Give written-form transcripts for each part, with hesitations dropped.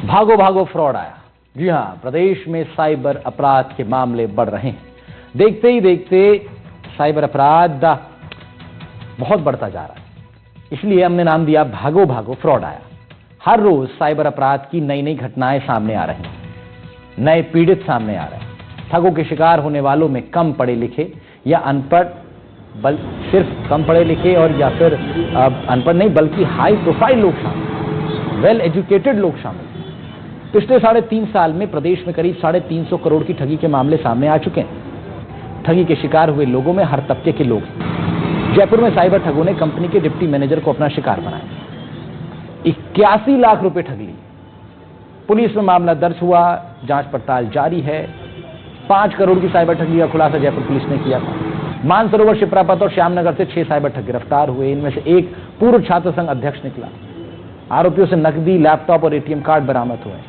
भागो भागो फ्रॉड आया। जी हां, प्रदेश में साइबर अपराध के मामले बढ़ रहे हैं। देखते ही देखते साइबर अपराध बहुत बढ़ता जा रहा है, इसलिए हमने नाम दिया भागो भागो फ्रॉड आया। हर रोज साइबर अपराध की नई नई घटनाएं सामने आ रही हैं, नए पीड़ित सामने आ रहे हैं। ठगों के शिकार होने वालों में कम पढ़े लिखे या अनपढ़, सिर्फ कम पढ़े लिखे और या फिर अनपढ़ नहीं बल्कि हाई प्रोफाइल लोग शामिल, वेल एजुकेटेड लोग शामिल। पिछले 3.5 साल में प्रदेश में करीब 350 करोड़ की ठगी के मामले सामने आ चुके हैं। ठगी के शिकार हुए लोगों में हर तबके के लोग हैं। जयपुर में साइबर ठगों ने कंपनी के डिप्टी मैनेजर को अपना शिकार बनाया, 81 लाख रुपए ठग लिए। पुलिस में मामला दर्ज हुआ, जांच पड़ताल जारी है। 5 करोड़ की साइबर ठगी का खुलासा जयपुर पुलिस ने किया था। मानसरोवर, शिप्रापत और श्यामनगर से 6 साइबर ठग गिरफ्तार हुए। इनमें से एक पूर्व छात्र संघ अध्यक्ष निकला। आरोपियों से नकदी, लैपटॉप और एटीएम कार्ड बरामद हुए।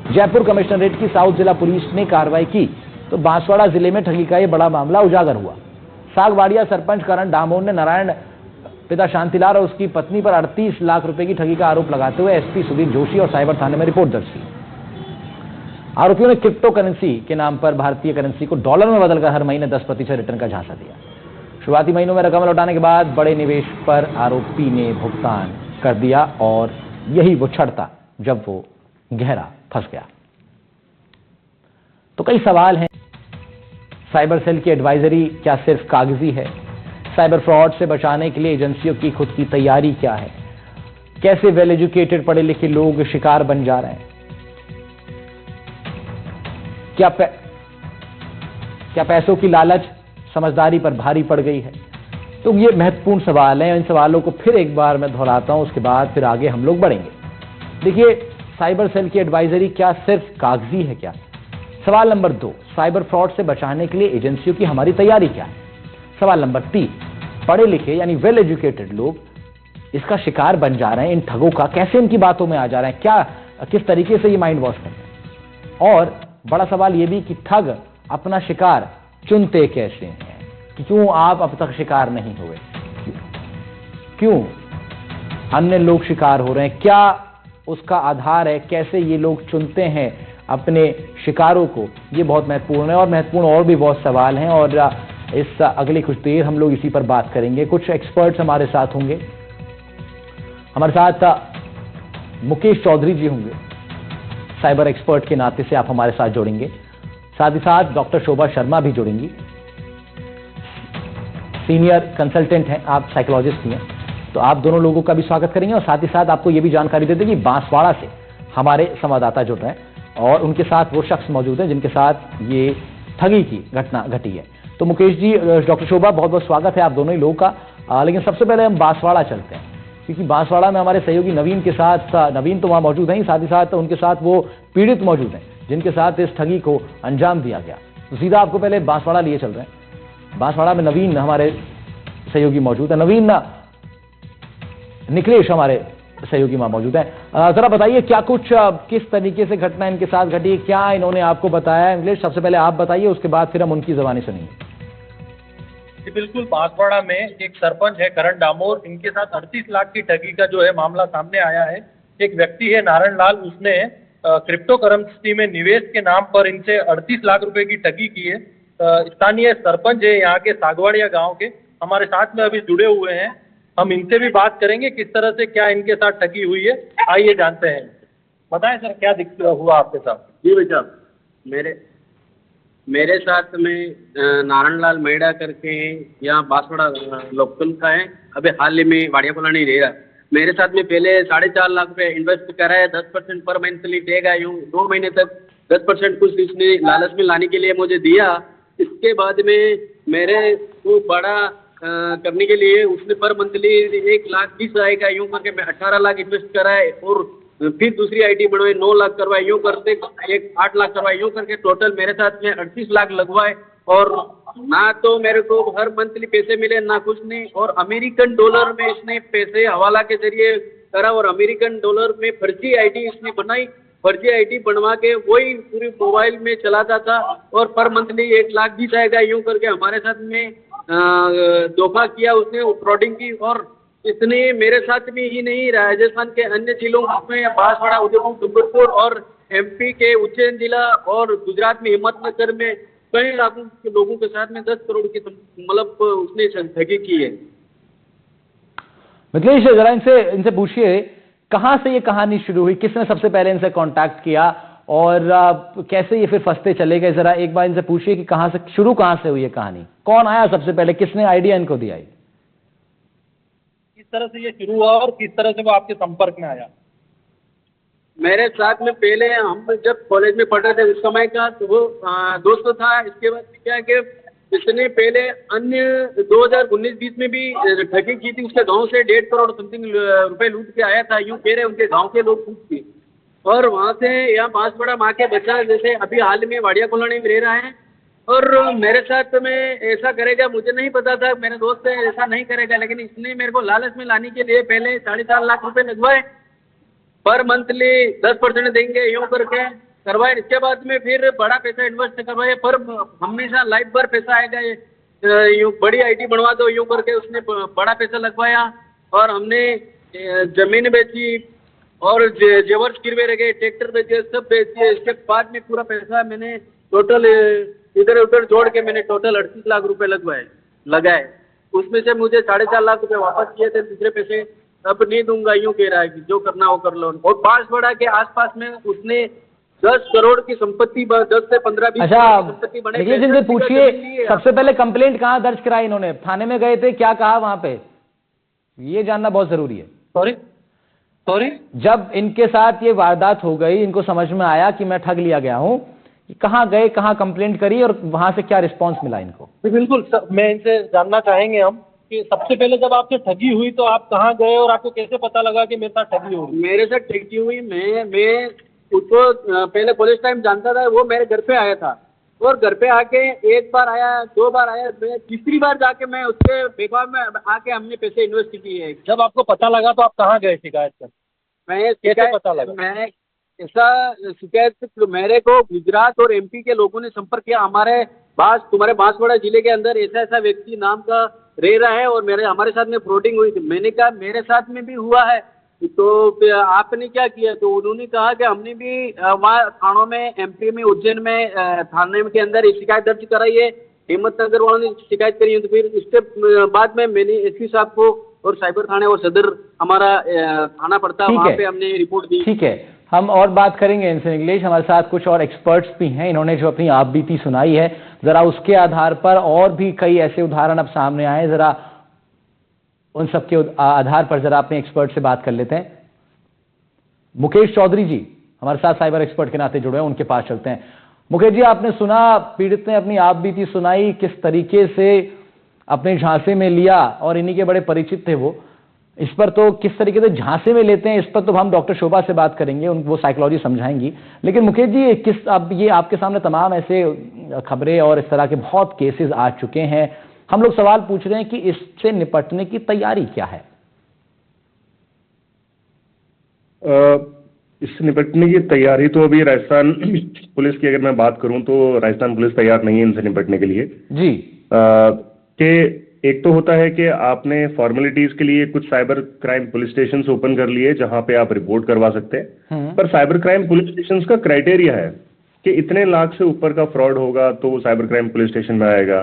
जयपुर कमिश्नरेट की साउथ जिला पुलिस ने कार्रवाई की तो बांसवाड़ा जिले में ठगी का यह बड़ा मामला उजागर हुआ। सागवाड़िया सरपंच करण डामोर ने नारायण पिता शांतिलाल और उसकी पत्नी पर 38 लाख रुपए की ठगी का आरोप लगाते हुए एसपी सुधीर जोशी और साइबर थाने में रिपोर्ट दर्ज की। आरोपियों ने क्रिप्टो करेंसी के नाम पर भारतीय करेंसी को डॉलर में बदलकर हर महीने 10% रिटर्न का झांसा दिया। शुरुआती महीनों में रकम लौटाने के बाद बड़े निवेश पर आरोपी ने भुगतान कर दिया और यही वो क्षण था जब वो गहरा फंस गया। तो कई सवाल हैं। साइबर सेल की एडवाइजरी क्या सिर्फ कागजी है? साइबर फ्रॉड से बचाने के लिए एजेंसियों की खुद की तैयारी क्या है? कैसे वेल एजुकेटेड पढ़े लिखे लोग शिकार बन जा रहे हैं? क्या पैसों की लालच समझदारी पर भारी पड़ गई है? तो ये महत्वपूर्ण सवाल हैं। इन सवालों को फिर एक बार मैं दोहराता हूं, उसके बाद फिर आगे हम लोग बढ़ेंगे। देखिए, साइबर सेल की एडवाइजरी क्या सिर्फ कागजी है क्या? सवाल नंबर 2, साइबर फ्रॉड से बचाने के लिए एजेंसियों की हमारी तैयारी क्या है? सवाल नंबर 3, पढ़े लिखे यानी वेल एजुकेटेड लोग इसका शिकार बन जा रहे हैं, इन ठगों का कैसे इनकी बातों में आ जा रहे हैं, क्या किस तरीके से ये माइंड वॉश करते हैं? और बड़ा सवाल ये भी कि ठग अपना शिकार चुनते कैसे हैं, कि क्यों आप अब तक शिकार नहीं हुए, क्यों अन्य लोग शिकार हो रहे हैं, क्या उसका आधार है, कैसे ये लोग चुनते हैं अपने शिकारों को? ये बहुत महत्वपूर्ण है और महत्वपूर्ण और भी बहुत सवाल हैं और इस अगली कुछ देर हम लोग इसी पर बात करेंगे। कुछ एक्सपर्ट्स हमारे साथ होंगे। हमारे साथ मुकेश चौधरी जी होंगे, साइबर एक्सपर्ट के नाते से आप हमारे साथ जुड़ेंगे। साथ ही साथ डॉक्टर शोभा शर्मा भी जुड़ेंगी, सीनियर कंसल्टेंट हैं, आप साइकोलॉजिस्ट भी हैं, तो आप दोनों लोगों का भी स्वागत करेंगे। और साथ ही साथ आपको यह भी जानकारी दे दें कि बांसवाड़ा से हमारे संवाददाता जुड़ रहे हैं और उनके साथ वो शख्स मौजूद हैं जिनके साथ ये ठगी की घटना घटी है। तो मुकेश जी, डॉक्टर शोभा, बहुत बहुत स्वागत है आप दोनों ही लोगों का। लेकिन सबसे पहले हम बांसवाड़ा चलते हैं, क्योंकि बांसवाड़ा में हमारे सहयोगी नवीन के साथ, नवीन तो वहां मौजूद हैं ही, साथ ही साथ उनके साथ वो पीड़ित मौजूद हैं जिनके साथ इस ठगी को अंजाम दिया गया। तो सीधा आपको पहले बांसवाड़ा लिए चल रहे हैं। बांसवाड़ा में नवीन हमारे सहयोगी मौजूद है। नवीन, निखिलेश हमारे सहयोगी वहां मौजूद है। जरा बताइए क्या कुछ किस तरीके से घटना इनके साथ घटी, क्या इन्होंने आपको बताया? निखिलेश, सबसे पहले आप बताइए, उसके बाद फिर हम उनकी ज़बानी सुनेंगे। बिल्कुल, बांसवाड़ा में एक सरपंच है करण डामोर, इनके साथ 38 लाख की ठगी का जो है मामला सामने आया है। एक व्यक्ति है नारायण लाल, उसने क्रिप्टो करेंसी में निवेश के नाम पर इनसे 38 लाख रुपए की ठगी की है। स्थानीय सरपंच है यहाँ के सागवाड़िया गांव के, हमारे साथ में अभी जुड़े हुए हैं। हम इनसे भी बात करेंगे किस तरह से क्या इनके साथ ठगी हुई है, आइए जानते हैं। बताएं सर, क्या दिक्कत हुआ आपके साथ? जी बेटा, मेरे साथ में नारायण लाल मेड़ा करके यहाँ बांसवाड़ा लोकल का है, अभी हाल ही में वाड़िया कोला नहीं रह रहा। मेरे साथ में पहले 4.5 लाख रुपए इन्वेस्ट कराया, 10% पर मंथली देगा, यूँ 2 महीने तक 10% कुछ इसने लालच में लाने के लिए मुझे दिया। इसके बाद में मेरे को बड़ा करने के लिए उसने पर मंथली 1,20,000 आएगा, यूँ करके मैं 18 लाख इन्वेस्ट कराए और फिर दूसरी आईडी बनवाई, 9 लाख करवाए, यूँ करते 8 लाख करवाए, यूँ करके टोटल मेरे साथ में 38 लाख लगवाए। और ना तो मेरे को हर मंथली पैसे मिले ना कुछ नहीं, और अमेरिकन डॉलर में इसने पैसे हवाला के जरिए करा और अमेरिकन डॉलर में फर्जी आईडी इसने बनाई। फर्जी आईडी बनवा के वही पूरी मोबाइल में चलाता था और पर मंथली 1,20,000 आएगा, यूँ करके हमारे साथ में धोखा किया उसने, फ्रॉडिंग की। और इसने मेरे साथ भी ही नहीं, राजस्थान के अन्य जिलों में बांसवाड़ा, उदयपुर, डूंगरपुर और एमपी के उज्जैन जिला और गुजरात में हिम्मतनगर में कई लाखों के लोगों के साथ में 10 करोड़ की मतलब उसने ठगी की है। मिथिलेश जरा इनसे पूछिए, कहां से ये कहानी शुरू हुई, किसने सबसे पहले इनसे कांटेक्ट किया और कैसे ये फिर फंसते चले गए? जरा एक बार इनसे पूछिए कि कहां से हुई ये कहानी, कौन आया सबसे पहले, किसने आइडिया इनको दिया? किस तरह से ये शुरू हुआ और किस तरह से वो आपके संपर्क में आया? मेरे साथ में पहले हम जब कॉलेज में पढ़ रहे थे उस समय का तो वो दोस्त था। इसके बाद क्या है कि इसने पहले अन्य 2019-20 में भी ठगी की थी। उसके गांव से 1.5 करोड़ समथिंग रुपए लूट के आया था, यूं कह रहे उनके गांव के लोग खुद थी। और वहां से यहाँ बांसवाड़ा माँ के बच्चा जैसे अभी हाल में वाड़िया कॉलोनी में रह रहा है और मेरे साथ में ऐसा करेगा मुझे नहीं पता था, मेरे दोस्त से ऐसा नहीं करेगा, लेकिन इसने मेरे को लालच में लाने के लिए पहले 4.5 लाख रुपए लगवाए, पर मंथली 10% देंगे यूं करके करवाए। इसके बाद में फिर बड़ा पैसा इन्वेस्ट करवाए, पर हमेशा लाइफ भर पैसा आएगा, यूं बड़ी आईटी बनवा दो यूं करके उसने बड़ा पैसा लगवाया। और हमने जमीन बेची और जेवर्स गिरवे रह गए, ट्रैक्टर बेचे, सब बेचे। इसके बाद में पूरा पैसा मैंने टोटल इधर उधर जोड़ के मैंने टोटल 38 लाख रुपए लगाए। उसमें से मुझे 4.5 लाख रुपए वापस किए थे, दूसरे पैसे अब नहीं दूंगा यूं कह रहा है कि जो करना वो कर लो। और बांसवाड़ा के आसपास में उसने 10 करोड़ की संपत्ति, 10 से 15-20 करोड़ की संपत्ति बने। लेकिन जिनसे पूछिए सबसे पहले कंप्लेंट कहाँ दर्ज कराई इन्होंने, थाने में गए थे, क्या कहा वहां पे, ये जानना बहुत जरूरी है। सॉरी जब इनके साथ ये वारदात हो गई, इनको समझ में आया कि मैं ठग लिया गया हूं, कहाँ गए, कहाँ कंप्लेंट करी और वहां से क्या रिस्पॉन्स मिला इनको? बिल्कुल मैं इनसे जानना चाहेंगे हम कि सबसे पहले जब आपसे ठगी हुई तो आप कहाँ गए और आपको कैसे पता लगा कि मेरे साथ ठगी हुई? मेरे साथ ठगी हुई, मैं उसको पहले कॉलेज टाइम जानता था। वो मेरे घर पे आया था और घर पे आके एक बार आया, 2 बार आया, मैं तीसरी बार जाके मैं उसके बेगाव में आके हमने पैसे इन्वेस्ट किए हैं। जब आपको पता लगा तो आप कहाँ गए शिकायत कर? मैं कैसे पता लगा? मैं ऐसा शिकायत मेरे को गुजरात और एमपी के लोगों ने संपर्क किया, तुम्हारे बांसवाड़ा जिले के अंदर ऐसा व्यक्ति नाम का रह रहा है और हमारे साथ में फ्रॉडिंग हुई थी। मैंने कहा मेरे साथ में भी हुआ है, तो आपने क्या किया? तो उन्होंने कहा कि हमने भी वहाँ थानों में, एमपी में, उज्जैन में थाने के अंदर शिकायत दर्ज कराई है, हिम्मतनगर वालों ने शिकायत करी है। तो फिर इसके बाद में मैंने एसपी साहब को और साइबर थाने और सदर हमारा थाना पड़ता है, वहाँ पे हमने रिपोर्ट दी। ठीक है, हम और बात करेंगे इनसे। निखिलेश, हमारे साथ कुछ और एक्सपर्ट्स भी हैं, इन्होंने जो अपनी आप बीती सुनाई है, जरा उसके आधार पर और भी कई ऐसे उदाहरण अब सामने आए, जरा उन सबके आधार पर जरा अपने एक्सपर्ट से बात कर लेते हैं। मुकेश चौधरी जी हमारे साथ साइबर एक्सपर्ट के नाते जुड़े हैं, उनके पास चलते हैं। मुकेश जी, आपने सुना, पीड़ित ने अपनी आप बीती सुनाई, किस तरीके से अपने झांसे में लिया और इन्हीं के बड़े परिचित थे वो। इस पर तो किस तरीके से झांसे में लेते हैं, इस पर तो हम डॉक्टर शोभा से बात करेंगे, वो साइकोलॉजी समझाएंगी। लेकिन मुकेश जी, अब ये आपके सामने तमाम ऐसे खबरें और इस तरह के बहुत केसेस आ चुके हैं, हम लोग सवाल पूछ रहे हैं कि इससे निपटने की तैयारी क्या है? इससे निपटने की तैयारी तो अभी राजस्थान पुलिस की अगर मैं बात करूं तो राजस्थान पुलिस तैयार नहीं है इनसे निपटने के लिए जी। कि एक तो होता है कि आपने फॉर्मेलिटीज के लिए कुछ cyber crime police station open कर लिए जहां पे आप रिपोर्ट करवा सकते हैं, पर साइबर क्राइम पुलिस स्टेशन का क्राइटेरिया है कि इतने लाख से ऊपर का फ्रॉड होगा तो वो साइबर क्राइम पुलिस स्टेशन में आएगा।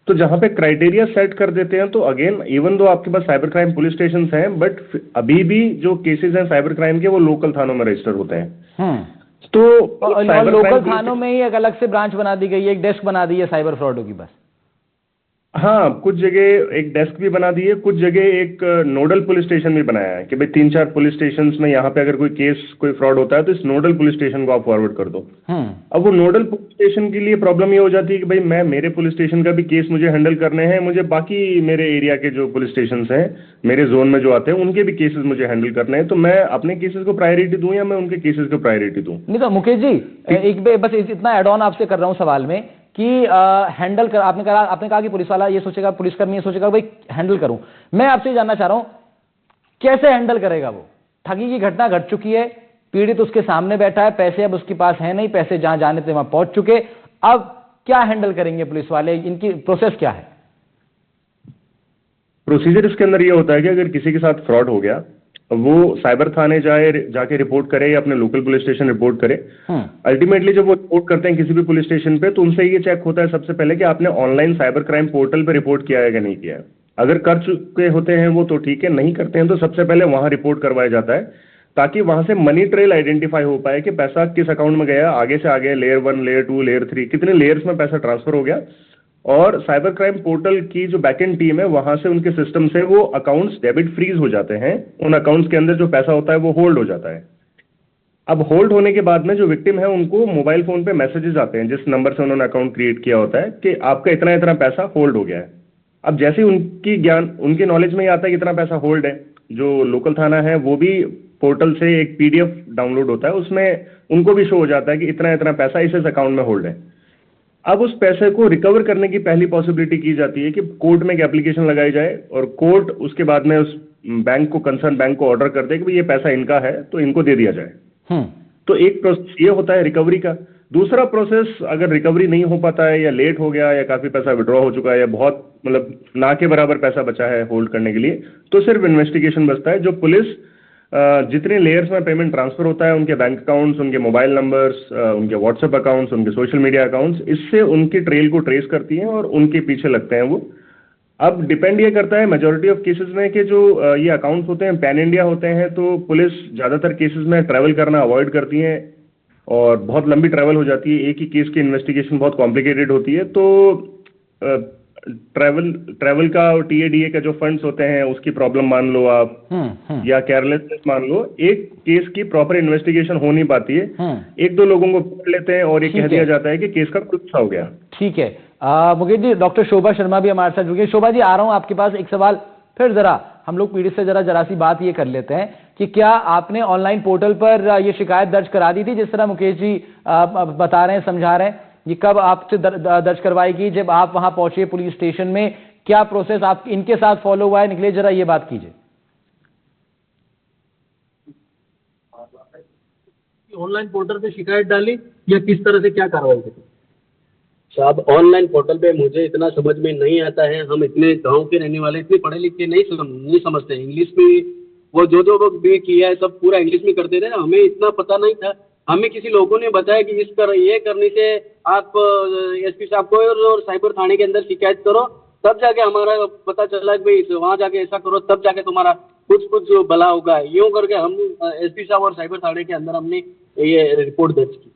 तो जहां पे क्राइटेरिया सेट कर देते हैं तो अगेन इवन दो आपके पास साइबर क्राइम पुलिस स्टेशन हैं, बट अभी भी जो केसेस हैं साइबर क्राइम के वो लोकल थानों में रजिस्टर होते हैं। तो लोकल थानों में ही एक अलग से ब्रांच बना दी गई है, एक डेस्क बना दी है साइबर फ्रॉडों की बस। हाँ, कुछ जगह एक डेस्क भी बना दी है, कुछ जगह एक नोडल पुलिस स्टेशन भी बनाया है कि भाई 3-4 पुलिस स्टेशंस में यहाँ पे अगर कोई फ्रॉड होता है तो इस नोडल पुलिस स्टेशन को आप फॉरवर्ड कर दो। अब वो नोडल पुलिस स्टेशन के लिए प्रॉब्लम ये हो जाती है कि भाई मेरे पुलिस स्टेशन का भी केस मुझे हैंडल करने हैं, मुझे बाकी मेरे एरिया के जो पुलिस स्टेशन हैं मेरे जोन में जो आते हैं उनके भी केसेस मुझे हैंडल करने हैं, तो मैं अपने केसेस को प्रायोरिटी दूं या मैं उनके केसेस को प्रायोरिटी दूं? नहीं तो मुकेश जी, एक बस इतना एड ऑन आपसे कर रहा हूँ सवाल में कि हैंडल कर, आपने कहा कि पुलिस वाला ये सोचेगा, पुलिसकर्मी ये सोचेगा भाई हैंडल करूं। मैं आपसे जानना चाह रहा हूं कैसे हैंडल करेगा वो? ठगी की घटना घट चुकी है, पीड़ित उसके सामने बैठा है, पैसे अब उसके पास है नहीं, पैसे जहां जाने थे वहां पहुंच चुके, अब क्या हैंडल करेंगे पुलिस वाले? इनकी प्रोसेस क्या है? प्रोसीजर इसके अंदर ये होता है कि अगर किसी के साथ फ्रॉड हो गया, वो साइबर थाने जाके रिपोर्ट करे या अपने लोकल पुलिस स्टेशन रिपोर्ट करे। अल्टीमेटली जब वो रिपोर्ट करते हैं किसी भी पुलिस स्टेशन पे, तो उनसे ये चेक होता है सबसे पहले कि आपने ऑनलाइन साइबर क्राइम पोर्टल पे रिपोर्ट किया है कि नहीं किया है। अगर कर चुके होते हैं वो तो ठीक है, नहीं करते हैं तो सबसे पहले वहां रिपोर्ट करवाया जाता है, ताकि वहां से मनी ट्रेल आइडेंटिफाई हो पाए कि पैसा किस अकाउंट में गया, आगे से आगे लेयर 1, लेयर 2, लेयर 3, कितने लेयर्स में पैसा ट्रांसफर हो गया। और साइबर क्राइम पोर्टल की जो बैकएंड टीम है, वहां से उनके सिस्टम से वो अकाउंट्स डेबिट फ्रीज हो जाते हैं, उन अकाउंट्स के अंदर जो पैसा होता है वो होल्ड हो जाता है। अब होल्ड होने के बाद में जो विक्टिम है उनको मोबाइल फोन पे मैसेजेस आते हैं, जिस नंबर से उन्होंने अकाउंट क्रिएट किया होता है, कि आपका इतना इतना पैसा होल्ड हो गया है। अब जैसे उनकी नॉलेज में ही आता है कि इतना पैसा होल्ड है, जो लोकल थाना है वो भी पोर्टल से एक PDF डाउनलोड होता है, उसमें उनको भी शो हो जाता है कि इतना इतना पैसा इस अकाउंट में होल्ड है। अब उस पैसे को रिकवर करने की पहली पॉसिबिलिटी की जाती है कि कोर्ट में एक एप्लीकेशन लगाई जाए, और कोर्ट उसके बाद में उस कंसर्न बैंक को ऑर्डर कर दे कि ये पैसा इनका है तो इनको दे दिया जाए। तो एक प्रोसेस ये होता है रिकवरी का। दूसरा प्रोसेस, अगर रिकवरी नहीं हो पाता है या लेट हो गया या काफी पैसा विड्रॉ हो चुका है या बहुत मतलब ना के बराबर पैसा बचा है होल्ड करने के लिए, तो सिर्फ इन्वेस्टिगेशन बचता है। जो पुलिस जितने लेयर्स में पेमेंट ट्रांसफर होता है, उनके बैंक अकाउंट्स, उनके मोबाइल नंबर्स, उनके व्हाट्सएप अकाउंट्स, उनके सोशल मीडिया अकाउंट्स, इससे उनकी ट्रेल को ट्रेस करती हैं और उनके पीछे लगते हैं वो। अब डिपेंड ये करता है मेजॉरिटी ऑफ केसेस में कि जो ये अकाउंट्स होते हैं पैन इंडिया होते हैं, तो पुलिस ज़्यादातर केसेस में ट्रैवल करना अवॉइड करती है और बहुत लंबी ट्रैवल हो जाती है। एक ही केस की इन्वेस्टिगेशन बहुत कॉम्प्लिकेटेड होती है, तो ट्रैवल का और TADA का जो फंड्स होते हैं उसकी प्रॉब्लम मान लो आप, या केयरलेसनेस मान लो, एक केस की प्रॉपर इन्वेस्टिगेशन हो नहीं पाती है। एक दो लोगों को पकड़ लेते हैं और ये कह दिया जाता है कि केस का कुछ हो गया। ठीक है मुकेश जी, डॉक्टर शोभा शर्मा भी हमारे साथ जुड़े। शोभा जी, आ रहा हूं आपके पास एक सवाल फिर, जरा हम लोग पीड़ित से जरा सी बात ये कर लेते हैं कि क्या आपने ऑनलाइन पोर्टल पर ये शिकायत दर्ज करा दी थी, जिस तरह मुकेश जी बता रहे हैं, समझा रहे हैं? ये कब आपसे दर्ज करवाई गई? जब आप वहां पहुंचे पुलिस स्टेशन में, क्या प्रोसेस आप इनके साथ फॉलो हुआ है, निकले, जरा ये बात कीजिए। ऑनलाइन पोर्टल पे शिकायत डाली या किस तरह से क्या कार्रवाई की? साहब, ऑनलाइन पोर्टल पे मुझे इतना समझ में नहीं आता है। हम इतने गांव के रहने वाले, इतने पढ़े लिखे नहीं समझते हैं। इंग्लिश में वो जो भी किया है सब पूरा इंग्लिश में करते थे ना, हमें इतना पता नहीं था। हमें किसी लोगों ने बताया कि ये करने से आप SP साहब को और साइबर थाने के अंदर शिकायत करो, तब जाके हमारा पता चला कि भाई वहाँ जाके ऐसा करो, तब जाके तुम्हारा कुछ भला होगा। यूँ करके हम SP साहब और साइबर थाने के अंदर हमने ये रिपोर्ट दर्ज की।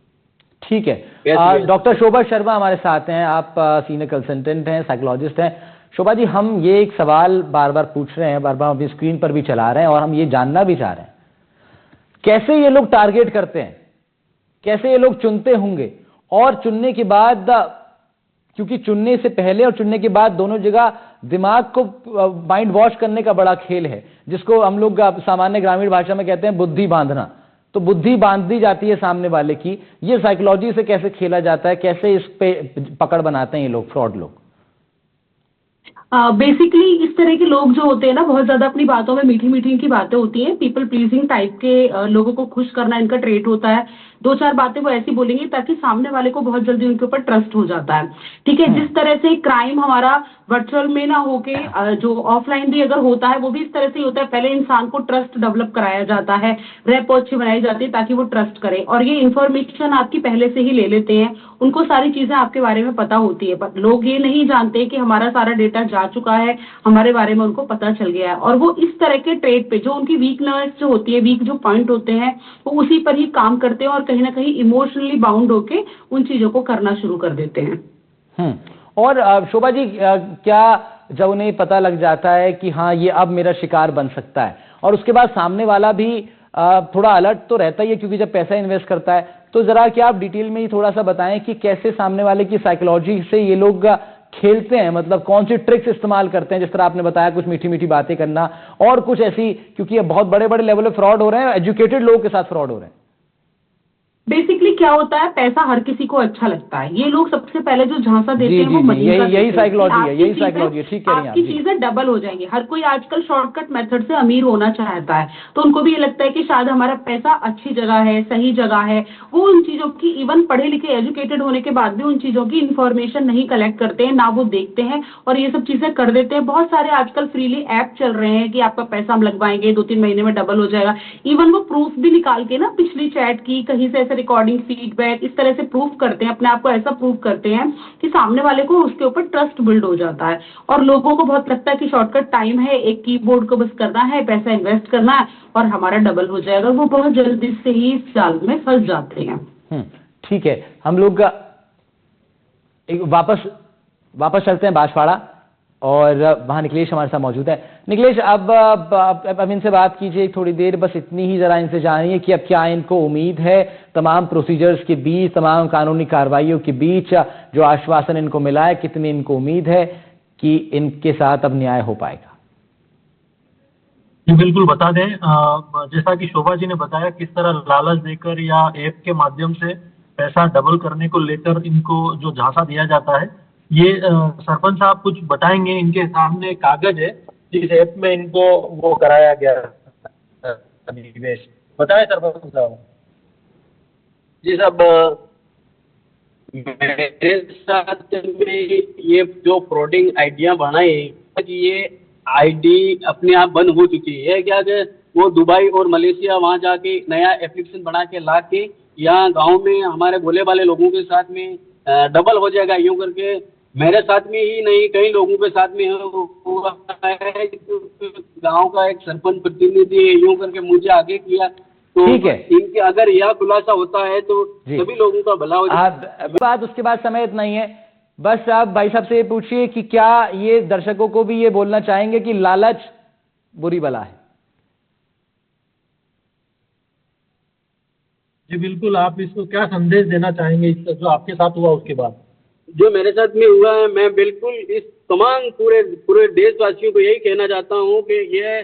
ठीक है, डॉक्टर शोभा शर्मा हमारे साथ हैं, आप सीनियर कंसल्टेंट हैं, साइकोलॉजिस्ट हैं। शोभा जी, हम ये एक सवाल बार बार पूछ रहे हैं, बार बार अपनी स्क्रीन पर भी चला रहे हैं, और हम ये जानना भी चाह रहे हैं कैसे ये लोग टारगेट करते हैं, कैसे ये लोग चुनते होंगे, और चुनने के बाद, क्योंकि चुनने से पहले और चुनने के बाद दोनों जगह दिमाग को माइंड वॉश करने का बड़ा खेल है, जिसको हम लोग सामान्य ग्रामीण भाषा में कहते हैं बुद्धि बांधना। तो बुद्धि बांध दी जाती है सामने वाले की। ये साइकोलॉजी से कैसे खेला जाता है, कैसे इस पे पकड़ बनाते हैं ये लोग, फ्रॉड लोग? बेसिकली इस तरह के लोग जो होते हैं ना, बहुत ज्यादा अपनी बातों में मीठी मीठी इनकी बातें होती हैं। पीपल प्लीजिंग टाइप के लोगों को खुश करना इनका ट्रेट होता है। दो चार बातें वो ऐसी बोलेंगे ताकि सामने वाले को बहुत जल्दी उनके ऊपर ट्रस्ट हो जाता है। ठीक है, जिस तरह से क्राइम हमारा वर्चुअल में ना होके जो ऑफलाइन भी अगर होता है वो भी इस तरह से होता है। पहले इंसान को ट्रस्ट डेवलप कराया जाता है, रेपो अच्छी बनाई जाती है ताकि वो ट्रस्ट करे, और ये इन्फॉर्मेशन आपकी पहले से ही ले लेते हैं। उनको सारी चीजें आपके बारे में पता होती है, पर लोग ये नहीं जानते कि हमारा सारा डेटा जा चुका है, हमारे बारे में उनको पता चल गया है। और वो इस तरह के ट्रेड पे जो उनकी वीकनेस जो होती है, वीक जो पॉइंट होते हैं, वो उसी पर ही काम करते हैं और कहीं ना कहीं इमोशनली बाउंड होके उन चीजों को करना शुरू कर देते हैं। और शोभा जी, क्या जब उन्हें पता लग जाता है कि हाँ ये अब मेरा शिकार बन सकता है, और उसके बाद सामने वाला भी थोड़ा अलर्ट तो रहता ही है, क्योंकि जब पैसा इन्वेस्ट करता है, तो जरा क्या आप डिटेल में ही थोड़ा सा बताएं कि कैसे सामने वाले की साइकोलॉजी से ये लोग खेलते हैं, मतलब कौन सी ट्रिक्स इस्तेमाल करते हैं? जिस तरह आपने बताया कुछ मीठी मीठी बातें करना, और कुछ ऐसी, क्योंकि ये बहुत बड़े बड़े लेवल पे फ्रॉड हो रहे हैं, एजुकेटेड लोगों के साथ फ्रॉड हो रहे हैं। बेसिकली क्या होता है, पैसा हर किसी को अच्छा लगता है। ये लोग सबसे पहले जो झांसा देते हैं वो मनी का, यही साइकोलॉजी है, यही साइकोलॉजी है। ठीक कह रही हैं आप। आपकी चीजें डबल हो जाएंगी। हर कोई आजकल शॉर्टकट मेथड से अमीर होना चाहता है, तो उनको भी ये लगता है कि शायद हमारा पैसा अच्छी जगह है, सही जगह है। वो उन चीजों की, इवन पढ़े लिखे एजुकेटेड होने के बाद भी उन चीजों की इंफॉर्मेशन नहीं कलेक्ट करते हैं, ना वो देखते हैं, और ये सब चीजें कर देते हैं। बहुत सारे आजकल फ्रीली ऐप चल रहे हैं कि आपका पैसा हम लगवाएंगे, 2-3 महीने में डबल हो जाएगा। इवन वो प्रूफ भी निकाल के ना, पिछली चैट की, कहीं से ऐसे रिकॉर्डिंग, फीडबैक, इस तरह से प्रूफ करते हैं, अपने आप को ऐसा प्रूफ करते हैं कि सामने वाले को उसके ऊपर ट्रस्ट बिल्ड हो जाता है। और लोगों को बहुत लगता है कि शॉर्टकट टाइम है, एक कीबोर्ड को बस करना है, पैसा इन्वेस्ट करना है और हमारा डबल हो जाएगा। वो बहुत जल्दी से ही इस जाल में फंस जाते हैं। ठीक है, हम लोग वापस चलते हैं बांसवाड़ा, और वहां निखिलेश हमारे साथ मौजूद है। निखिलेश, अब इनसे बात कीजिए थोड़ी देर, बस इतनी ही जरा इनसे जानिए कि अब क्या इनको उम्मीद है तमाम प्रोसीजर्स के बीच, तमाम कानूनी कार्रवाइयों के बीच जो आश्वासन इनको मिला है, कितनी इनको उम्मीद है कि इनके साथ अब न्याय हो पाएगा? जी बिल्कुल, बता दें, जैसा कि शोभा जी ने बताया, किस तरह लालच देकर या ऐप के माध्यम से पैसा डबल करने को लेकर इनको जो झांसा दिया जाता है, ये सरपंच साहब कुछ बताएंगे। इनके सामने कागज है जिस ऐप में इनको वो कराया गया निवेश। बताएं सरपंच साहब। जी साहब, मेरे साथ में ये जो फ्रॉडिंग आइडिया बनाई, ये आईडी अपने आप बंद हो चुकी है। क्या कि वो दुबई और मलेशिया वहाँ जाके नया एप्लीकेशन बना के ला के यहाँ गांव में हमारे भोले वाले लोगों के साथ में डबल हो जाएगा, यूँ करके मेरे साथ में ही नहीं कई लोगों के साथ में हुआ है। गांव का एक सरपंच प्रतिनिधि यूँ करके मुझे आगे किया, तो ठीक है, इनके अगर यह खुलासा होता है तो सभी लोगों का भला हो जाएगा। उसके बाद समय इतना ही है, बस आप भाई साहब से ये पूछिए कि क्या ये दर्शकों को भी ये बोलना चाहेंगे कि लालच बुरी बला है? जी बिल्कुल, आप इसको क्या संदेश देना चाहेंगे जो आपके साथ हुआ उसके बाद? जो मेरे साथ में हुआ है, मैं बिल्कुल इस तमाम पूरे देशवासियों को यही कहना चाहता हूँ कि ये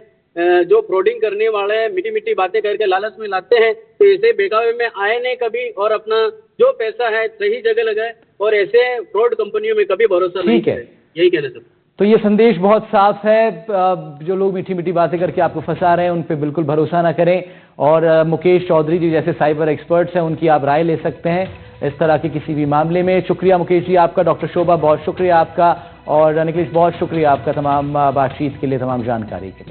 जो फ्रॉडिंग करने वाले मीठी मीठी बातें करके लालच में लाते हैं, तो ऐसे बेगावे में आए नहीं कभी, और अपना जो पैसा है सही जगह लगाए, और ऐसे फ्रॉड कंपनियों में कभी भरोसा नहीं करें। यही कहना चाहता हूँ। तो ये संदेश बहुत साफ है, जो लोग मीठी मीठी बातें करके आपको फंसा रहे हैं उन पे बिल्कुल भरोसा ना करें, और मुकेश चौधरी जी जैसे साइबर एक्सपर्ट्स हैं उनकी आप राय ले सकते हैं इस तरह के किसी भी मामले में। शुक्रिया मुकेश जी आपका, डॉक्टर शोभा बहुत शुक्रिया आपका, और निखिलेश बहुत शुक्रिया आपका तमाम बातचीत के लिए, तमाम जानकारी के लिए।